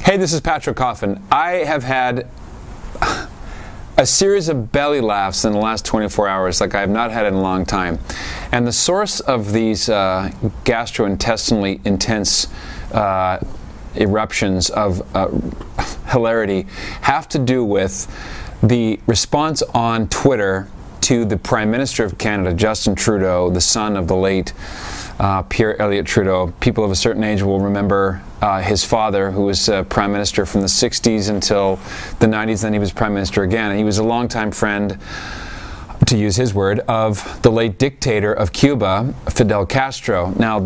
Hey, this is Patrick Coffin. I have had a series of belly laughs in the last 24 hours like I have not had in a long time. And the source of these gastrointestinally intense eruptions of hilarity have to do with the response on Twitter to the Prime Minister of Canada, Justin Trudeau, the son of the late Pierre Elliott Trudeau. People of a certain age will remember his father, who was Prime Minister from the 60s until the 90s, then he was Prime Minister again. And he was a longtime friend, to use his word, of the late dictator of Cuba, Fidel Castro. Now,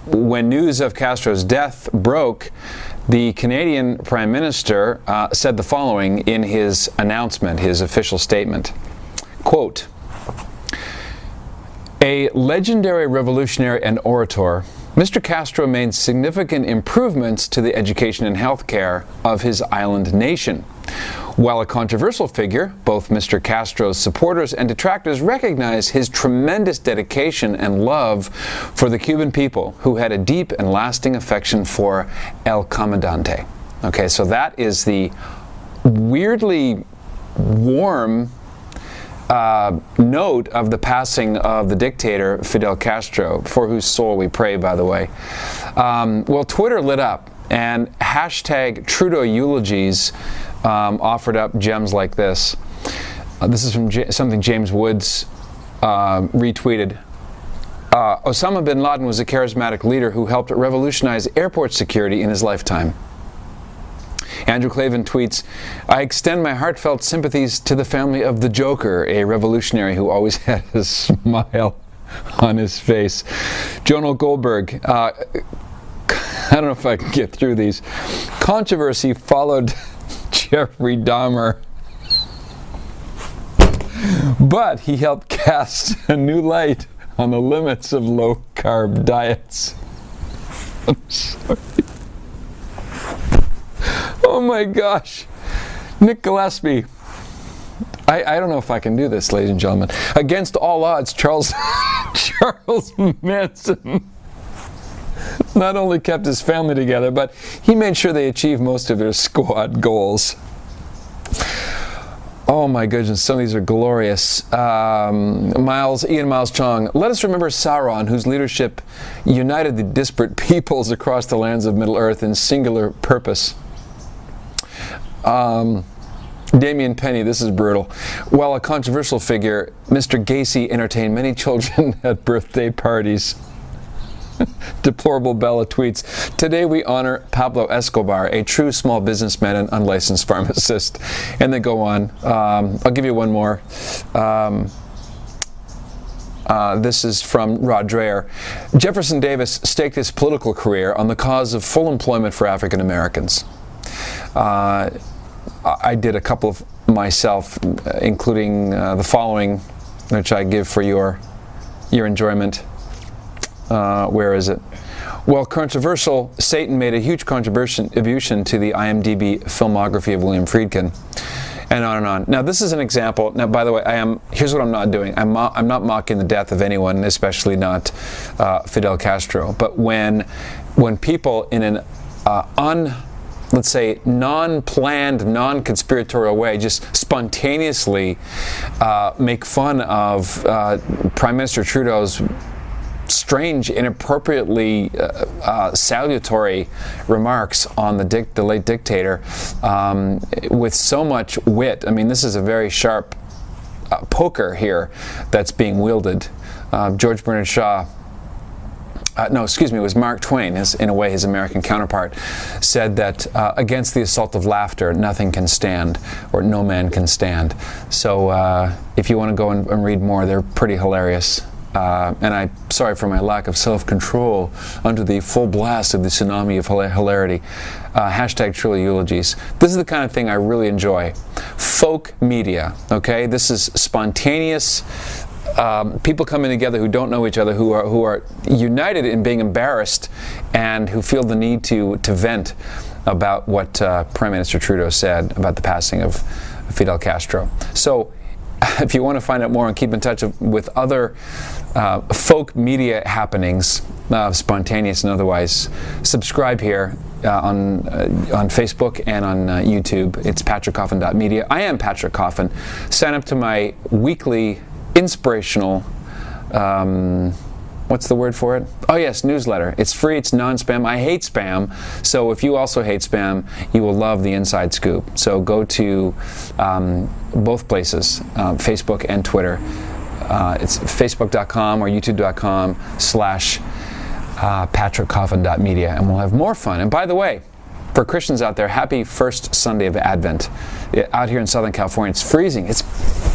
when news of Castro's death broke, the Canadian Prime Minister said the following in his announcement, his official statement, quote, "A legendary revolutionary and orator, Mr. Castro made significant improvements to the education and health care of his island nation. While a controversial figure, both Mr. Castro's supporters and detractors recognize his tremendous dedication and love for the Cuban people, who had a deep and lasting affection for El Comandante." Okay, so that is the weirdly warm note of the passing of the dictator Fidel Castro, for whose soul we pray, by the way. Well, Twitter lit up, and hashtag Trudeau eulogies offered up gems like this. This is from something James Woods retweeted. Osama bin Laden was a charismatic leader who helped revolutionize airport security in his lifetime. Andrew Clavin tweets, "I extend my heartfelt sympathies to the family of the Joker, a revolutionary who always had a smile on his face." Jonal Goldberg, I don't know if I can get through these. "Controversy followed Jeffrey Dahmer, but he helped cast a new light on the limits of low-carb diets." I'm sorry. Oh my gosh. Nick Gillespie. I don't know if I can do this, ladies and gentlemen. "Against all odds, Charles Manson not only kept his family together, but he made sure they achieved most of their squad goals." Oh my goodness, some of these are glorious. Ian Miles Chong, "Let us remember Sauron, whose leadership united the disparate peoples across the lands of Middle-earth in singular purpose." Damien Penny, this is brutal. "While a controversial figure, Mr. Gacy entertained many children at birthday parties." Deplorable Bella tweets, "Today we honor Pablo Escobar, a true small businessman and unlicensed pharmacist." And they go on. I'll give you one more. This is from Rod Dreher. "Jefferson Davis staked his political career on the cause of full employment for African Americans." I did a couple of myself, including the following, which I give for your enjoyment. Where is it? "Well, controversial, Satan made a huge contribution to the IMDb filmography of William Friedkin," and on and on. Now, this is an example. Now, by the way, here's what I'm not doing. I'm not mocking the death of anyone, especially not Fidel Castro. But when people in an let's say non-planned, non-conspiratorial way just spontaneously make fun of Prime Minister Trudeau's strange, inappropriately salutary remarks on the late dictator with so much wit. I mean, this is a very sharp poker here that's being wielded. George Bernard Shaw, it was Mark Twain, in a way his American counterpart, said that against the assault of laughter, nothing can stand, or no man can stand. So if you want to go and read more, they're pretty hilarious. And I'm sorry for my lack of self-control under the full blast of the tsunami of hilarity. Hashtag Trudeau eulogies. This is the kind of thing I really enjoy. Folk media, okay? This is spontaneous. People coming together who don't know each other, who are united in being embarrassed, and who feel the need to vent about what Prime Minister Trudeau said about the passing of Fidel Castro. So, if you want to find out more and keep in touch with other folk media happenings, spontaneous and otherwise, subscribe here. on Facebook and on YouTube. It's patrickcoffin.media. I am Patrick Coffin. Sign up to my weekly inspirational, what's the word for it? Oh yes, newsletter. It's free, it's non-spam. I hate spam, so if you also hate spam, you will love the inside scoop. So go to both places, Facebook and Twitter. It's facebook.com or youtube.com/patrickcoffin.media, and we'll have more fun. And by the way, for Christians out there, happy first Sunday of Advent. Out here in Southern California, it's freezing. It's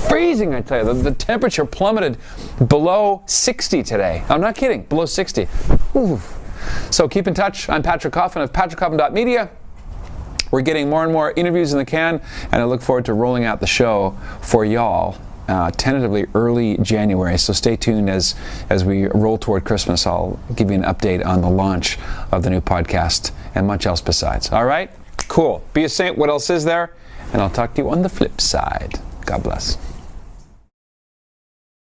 freezing, I tell you. The temperature plummeted below 60 today. I'm not kidding, below 60. Ooh. So keep in touch. I'm Patrick Coffin of patrickcoffin.media. We're getting more and more interviews in the can, and I look forward to rolling out the show for y'all tentatively early January. So stay tuned as we roll toward Christmas. I'll give you an update on the launch of the new podcast and much else besides. All right? Cool. Be a saint. What else is there? And I'll talk to you on the flip side. God bless.